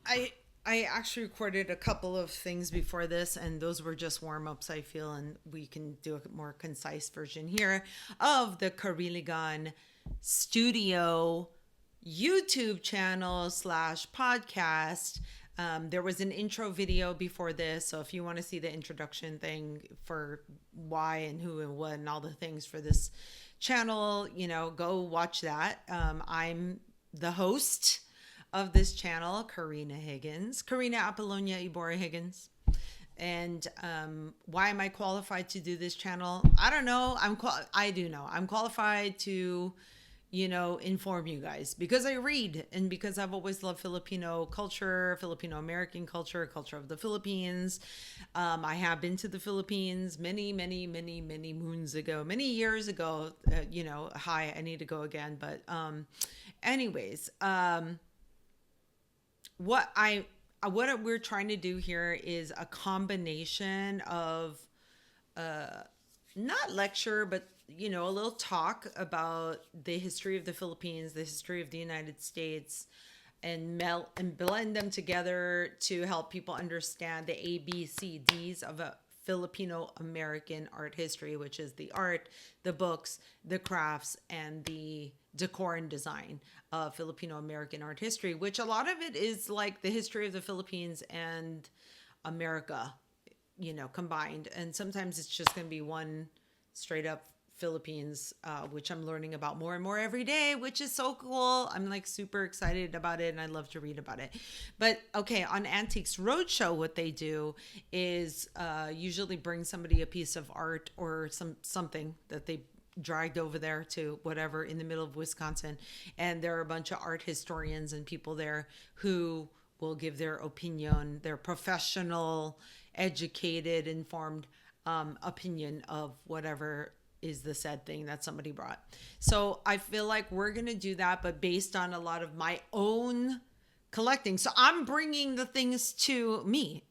I I actually recorded a couple of things before this, and those were just warm ups. I feel, and we can do a more concise version here of the Kariligan Studio YouTube channel slash podcast. There was an intro video before this, so if you want to see the introduction thing for why and who and what and all the things for this channel, go watch that. I'm the host of this channel, Karina Higgins, Karina Apollonia Ibora Higgins. And why am I qualified to do this channel? I don't know. I do know. I'm qualified to, inform you guys because I read and because I've always loved Filipino culture, Filipino American culture, culture of the Philippines. I have been to the Philippines many, many, many, many moons ago, many years ago. Hi, I need to go again. But, anyways, what I what we're trying to do here is a combination of not lecture, but a little talk about the history of the Philippines, the history of the United States, and melt and blend them together to help people understand the ABCDs of a Filipino American art history, which is the art, the books, the crafts, and the decor and design of Filipino American art history, which a lot of it is like the history of the Philippines and America, combined. And sometimes it's just going to be one straight up Philippines, which I'm learning about more and more every day, which is so cool. I'm like super excited about it and I love to read about it. But okay, on Antiques Roadshow, what they do is usually bring somebody a piece of art or something that they dragged over there to whatever in the middle of Wisconsin. And there are a bunch of art historians and people there who will give their opinion, their professional, educated, informed opinion of whatever is the said thing that somebody brought. So I feel like we're going to do that, but based on a lot of my own collecting. So I'm bringing the things to me.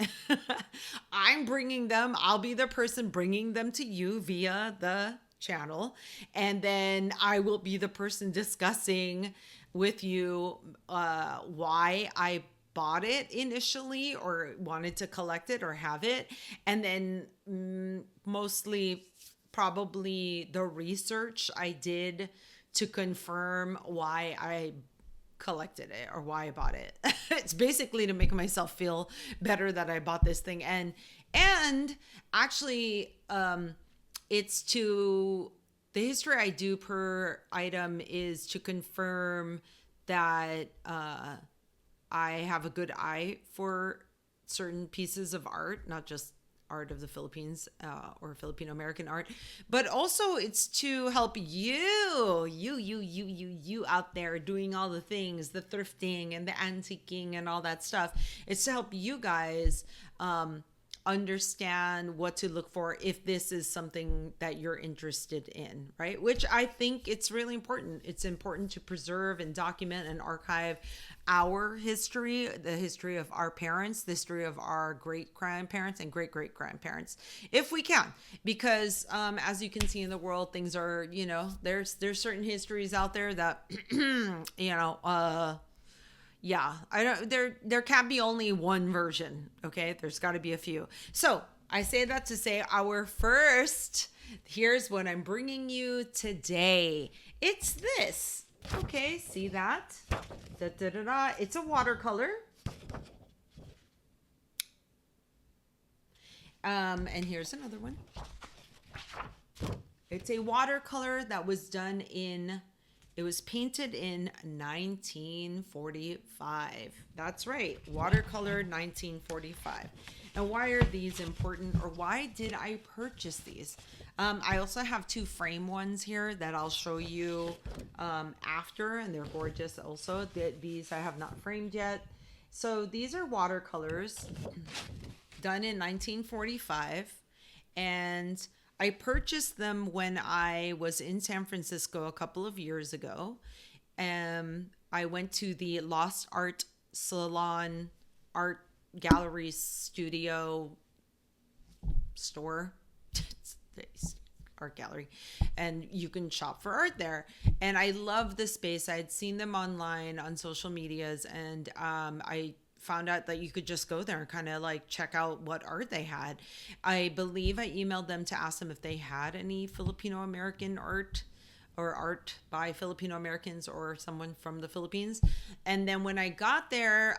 I'm bringing them. I'll be the person bringing them to you via the channel. And then I will be the person discussing with you why I bought it initially or wanted to collect it or have it. And then mostly probably the research I did to confirm why I collected it or why I bought it. It's basically to make myself feel better that I bought this thing. And actually it's to the history I do per item is to confirm that I have a good eye for certain pieces of art, not just art of the Philippines or Filipino American art, but also it's to help you out there doing all the things, the thrifting and the antiquing and all that stuff. It's to help you guys understand what to look for if this is something that you're interested in, right? Which I think it's really important. It's important to preserve and document and archive our history, the history of our parents, the history of our great grandparents and great great grandparents, if we can, because as you can see in the world, things are, there's certain histories out there that, yeah, I don't. There can't be only one version. Okay, there's got to be a few. So I say that to say our first. Here's what I'm bringing you today. It's this. Okay, see that? Da, da, da, da. It's a watercolor. And here's another one. It's a watercolor that was done in. It was painted in 1945. That's right, watercolor 1945. And why are these important, or why did I purchase these? I also have two frame ones here that I'll show you after, and they're gorgeous also. These I have not framed yet. So these are watercolors done in 1945, and I purchased them when I was in San Francisco a couple of years ago. I went to the Lost Art Salon Art Gallery Studio store. Art gallery, and you can shop for art there. And I love the space. I had seen them online on social medias, and found out that you could just go there and kind of like check out what art they had. I believe I emailed them to ask them if they had any Filipino American art or art by Filipino Americans or someone from the Philippines. And then when I got there,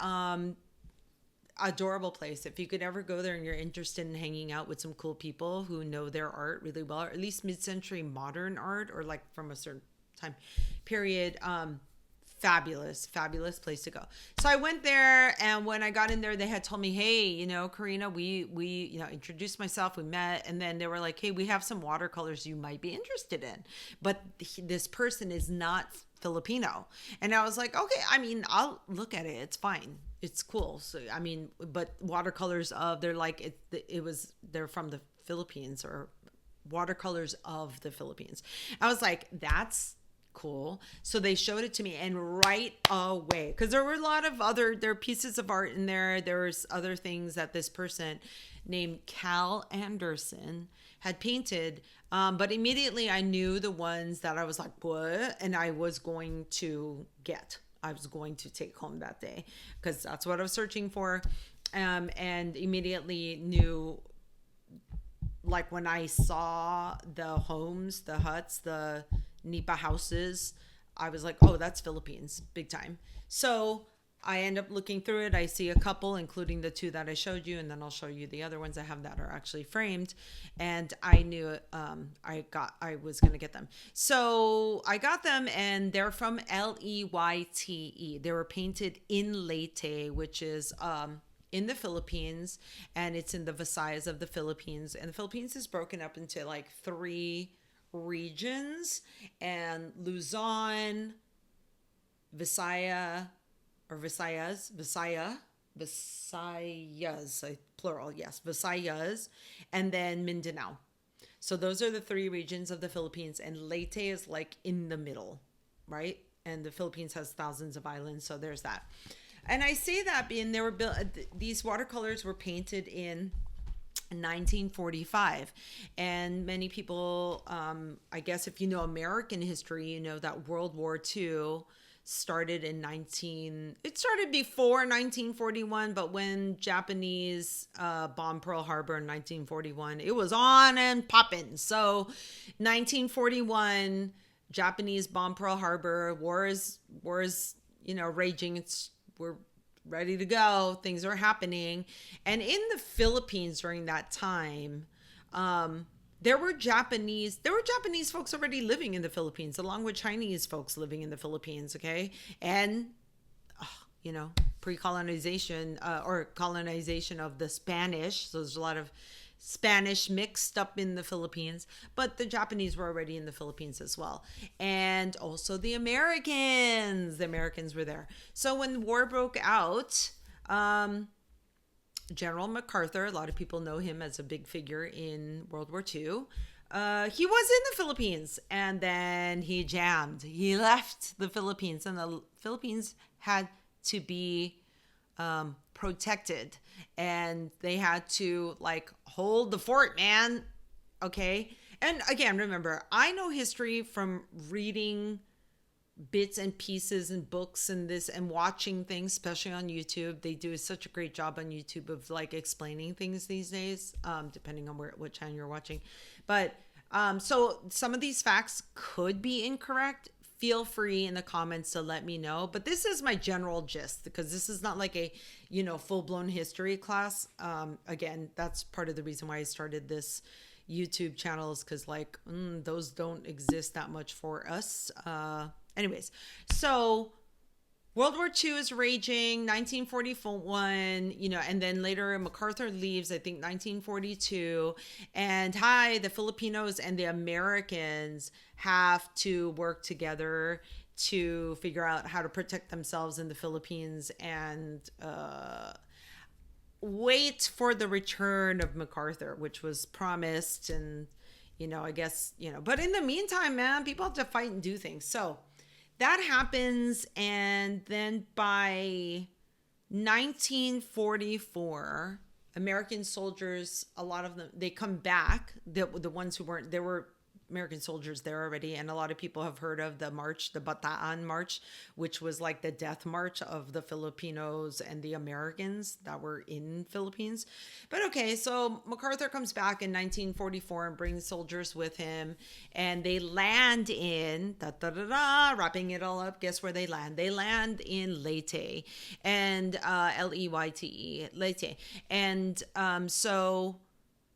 adorable place. If you could ever go there and you're interested in hanging out with some cool people who know their art really well, or at least mid-century modern art, or like from a certain time period, fabulous place to go. So I went there, and when I got in there, they had told me, hey, you know, Karina, we introduced myself, we met, and then they were like, hey, we have some watercolors you might be interested in, but this person is not Filipino. And I was like, okay, I mean, I'll look at it, it's fine, it's cool. So I mean, but watercolors of, they're like, they're from the Philippines, or watercolors of the Philippines. I was like, that's cool. So they showed it to me, and right away, because there were a lot of there are pieces of art in there. There's other things that this person named Cal Anderson had painted. But immediately I knew the ones that I was like, what? And I was going to take home that day, because that's what I was searching for. And immediately knew, like when I saw the homes, the huts, the Nipa houses, I was like, oh, that's Philippines, big time. So I end up looking through it. I see a couple, including the two that I showed you, and then I'll show you the other ones I have that are actually framed. And I knew I was going to get them. So I got them, and they're from Leyte. They were painted in Leyte, which is in the Philippines, and it's in the Visayas of the Philippines. And the Philippines is broken up into like 3 regions, and Luzon, Visayas, plural, yes, Visayas, and then Mindanao. So those are the 3 regions of the Philippines, and Leyte is like in the middle, right? And the Philippines has thousands of islands, so there's that. And I say that being they were built, these watercolors were painted in 1945, and many people, I guess if you know American history, you know that World War II started it started before 1941, but when Japanese bombed Pearl Harbor in 1941, it was on and popping. So 1941, Japanese bombed Pearl Harbor, war is raging. We're ready to go. Things are happening. And in the Philippines during that time, there were Japanese folks already living in the Philippines, along with Chinese folks living in the Philippines. Okay. And, pre-colonization, or colonization of the Spanish. So there's a lot of Spanish mixed up in the Philippines, but the Japanese were already in the Philippines as well. And also the Americans were there. So when the war broke out, General MacArthur, a lot of people know him as a big figure in World War II. He was in the Philippines, and then he jammed. He left the Philippines, and the Philippines had to be protected, and they had to like hold the fort, man. Okay. And again, remember, I know history from reading bits and pieces and books and this, and watching things, especially on YouTube. They do such a great job on YouTube of like explaining things these days, depending on what channel you're watching. But so some of these facts could be incorrect. Feel free in the comments to let me know. But this is my general gist, because this is not like a, full-blown history class. Again, that's part of the reason why I started this YouTube channel, is because those don't exist that much for us. Anyways, so World War II is raging, 1941, and then later MacArthur leaves, I think 1942. And the Filipinos and the Americans have to work together to figure out how to protect themselves in the Philippines, and wait for the return of MacArthur, which was promised. And, I guess, but in the meantime, man, people have to fight and do things. So that happens, and then by 1944, American soldiers, a lot of them, they come back. The ones who weren't, there were American soldiers there already, and a lot of people have heard of the march, the Bataan March, which was like the death march of the Filipinos and the Americans that were in Philippines. But okay, so MacArthur comes back in 1944 and brings soldiers with him, and they land in wrapping it all up. Guess where they land? They land in Leyte, and Leyte, Leyte, and so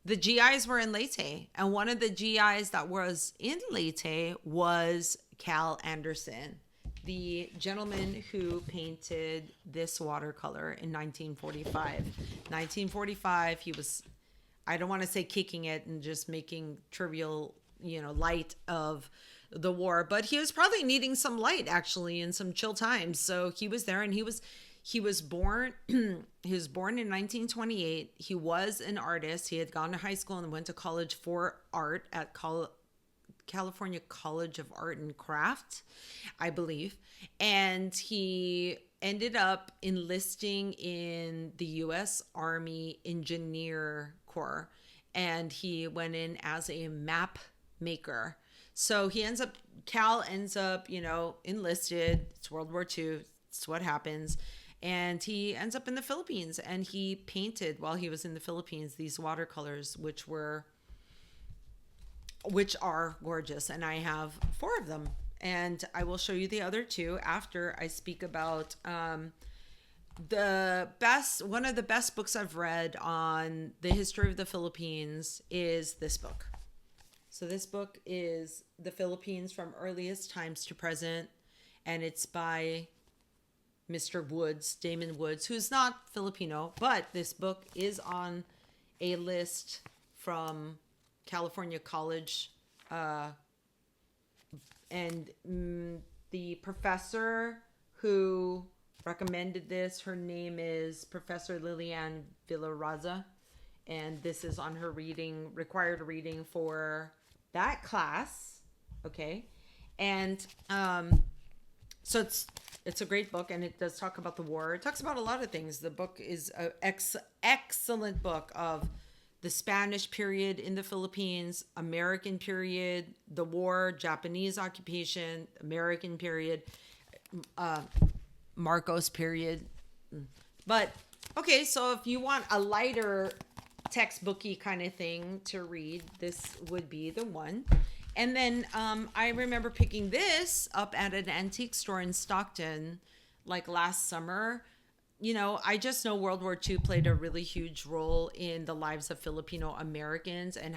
the GIs were in Leyte, and one of the GIs that was in Leyte was Cal Anderson, the gentleman who painted this watercolor in 1945. 1945, he was, I don't want to say kicking it and just making trivial, light of the war, but he was probably needing some light actually in some chill times. So he was there, and he was born he was born in 1928. He was an artist. He had gone to high school and went to college for art at California College of Art and Craft, I believe. And he ended up enlisting in the U.S. Army Engineer Corps, and he went in as a map maker. So Cal ends up, enlisted. It's World War II. It's what happens. And he ends up in the Philippines, and he painted while he was in the Philippines these watercolors, which are gorgeous. And I have 4 of them, and I will show you the other 2 after I speak about one of the best books I've read on the history of the Philippines is this book. So this book is The Philippines from Earliest Times to Present, and it's by Mr. Woods, Damon Woods, who's not Filipino, but this book is on a list from California College. And the professor who recommended this, her name is Professor Lilian Villarraza. And this is on her required reading for that class. Okay. And so it's a great book, and it does talk about the war. It talks about a lot of things. The book is an excellent book of the Spanish period in the Philippines, American period, the war, Japanese occupation, American period, Marcos period. But okay, so if you want a lighter textbooky kind of thing to read, this would be the one. And then I remember picking this up at an antique store in Stockton like last summer. I just know World War II played a really huge role in the lives of Filipino Americans, and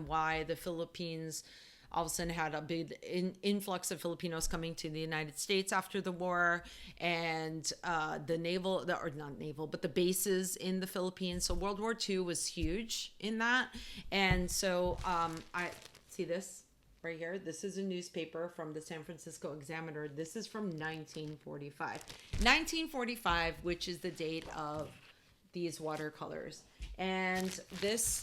why the Philippines all of a sudden had a big influx of Filipinos coming to the United States after the war, and the bases in the Philippines. So World War II was huge in that. And so I see this right here. This is a newspaper from the San Francisco Examiner. This is from 1945. 1945, which is the date of these watercolors. And the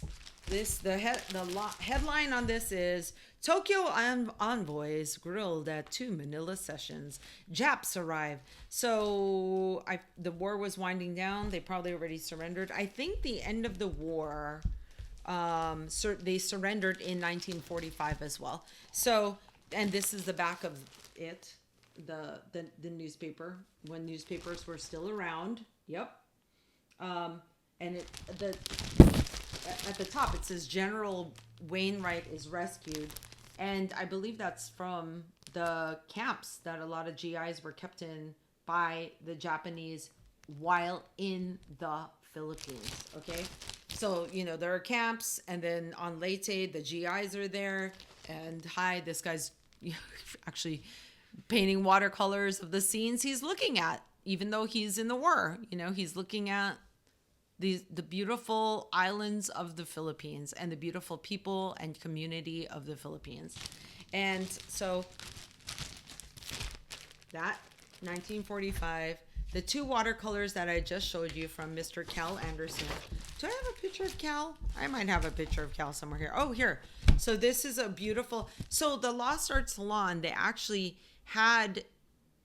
headline on this is Tokyo envoys grilled at 2 Manila sessions. Japs arrive. So the war was winding down. They probably already surrendered. I think the end of the war, they surrendered in 1945 as well. So, and this is the back of it, the newspaper, when newspapers were still around. Yep. And at the top it says General Wainwright is rescued, and I believe that's from the camps that a lot of GIs were kept in by the Japanese while in the Philippines. Okay, so there are camps, and then on Leyte the GIs are there, and this guy's actually painting watercolors of the scenes he's looking at, even though he's in the war. He's looking at the beautiful islands of the Philippines and the beautiful people and community of the Philippines. And so that 1945, the 2 watercolors that I just showed you from Mr. Cal Anderson. Do I have a picture of Cal? I might have a picture of Cal somewhere here. Oh, here. So this is a beautiful, so the Lost Art Salon, they actually had,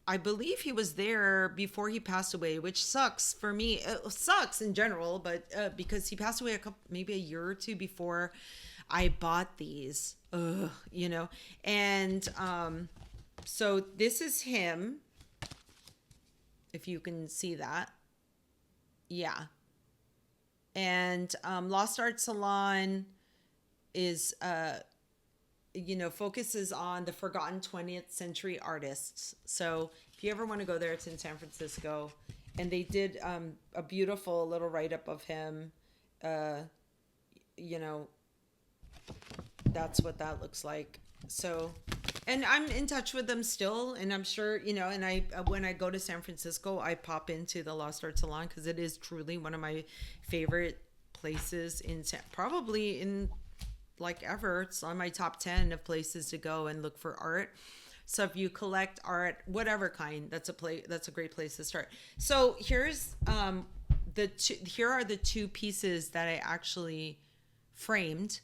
I believe he was there before he passed away, which sucks for me. It sucks in general, but because he passed away maybe a year or 2 before I bought these. you know. And so this is him, if you can see that. Yeah. And Lost Art Salon is focuses on the forgotten 20th century artists. So if you ever want to go there, it's in San Francisco, and they did a beautiful little write-up of him. uh you know that's what that looks like. So, and I'm in touch with them still, and I'm sure, and I when I go to San Francisco, I pop into the Lost Art Salon because it is truly one of my favorite places probably in like ever. It's on my top 10 of places to go and look for art. So if you collect art, whatever kind, that's a great place to start. So here are the two pieces that I actually framed,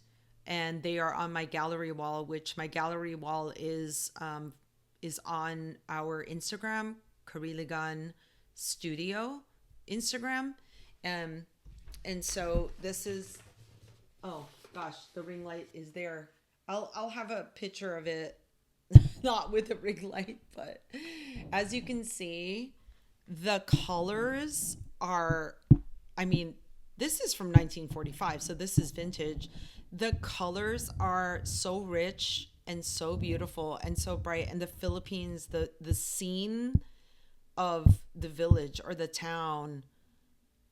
and they are on my gallery wall, which my gallery wall is on our Instagram, Kariligan Studio Instagram. And so this is, oh gosh, the ring light is there. I'll have a picture of it, not with a ring light, but as you can see, the colors are, I mean, this is from 1945, so this is vintage. The colors are so rich and so beautiful and so bright. And the Philippines, the scene of the village or the town,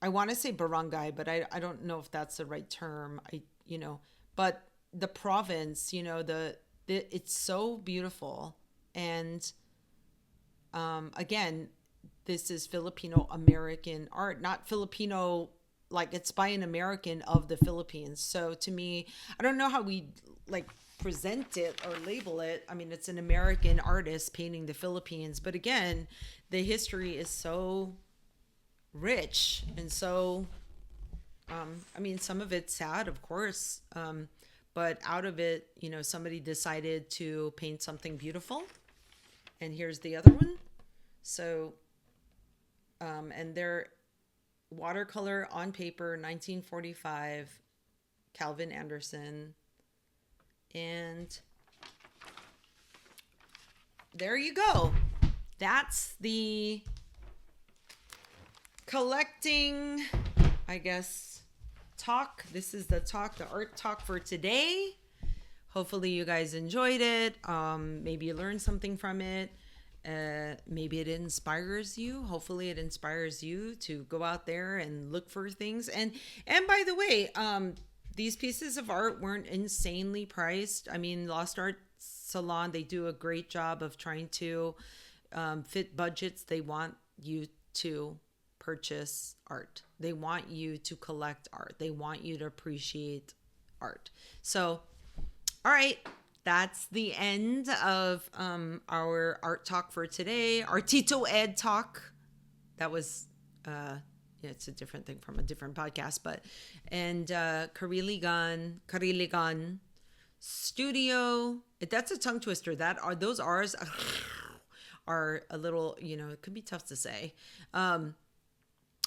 I want to say barangay, but I don't know if that's the right term. But the province, it's so beautiful. And again, this is Filipino American art, not Filipino, like it's by an American of the Philippines. So to me, I don't know how we like present it or label it. I mean, it's an American artist painting the Philippines, but again, the history is so rich. And so I mean, some of it's sad, of course, but out of it, somebody decided to paint something beautiful. And here's the other one. So and they're watercolor on paper, 1945, Calvin Anderson. And there you go. That's the collecting, I guess, talk. This is the art talk for today. Hopefully you guys enjoyed it. Maybe you learned something from it. Maybe it inspires you. Hopefully it inspires you to go out there and look for things. And by the way, these pieces of art weren't insanely priced. I mean, Lost Art Salon, they do a great job of trying to fit budgets. They want you to purchase art. They want you to collect art. They want you to appreciate art. So, all right. That's the end of our art talk for today. Our Tito Ed talk. That was, it's a different thing from a different podcast, and Kariligan Studio. That's a tongue twister. Those R's are a little, it could be tough to say.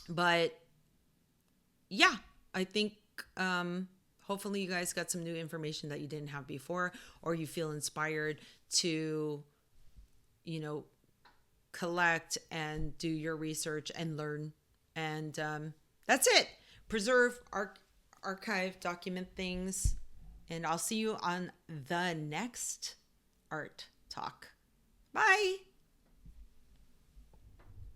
But yeah, I think, hopefully you guys got some new information that you didn't have before, or you feel inspired to, collect and do your research and learn. And that's it. Preserve, archive, document things. And I'll see you on the next art talk. Bye.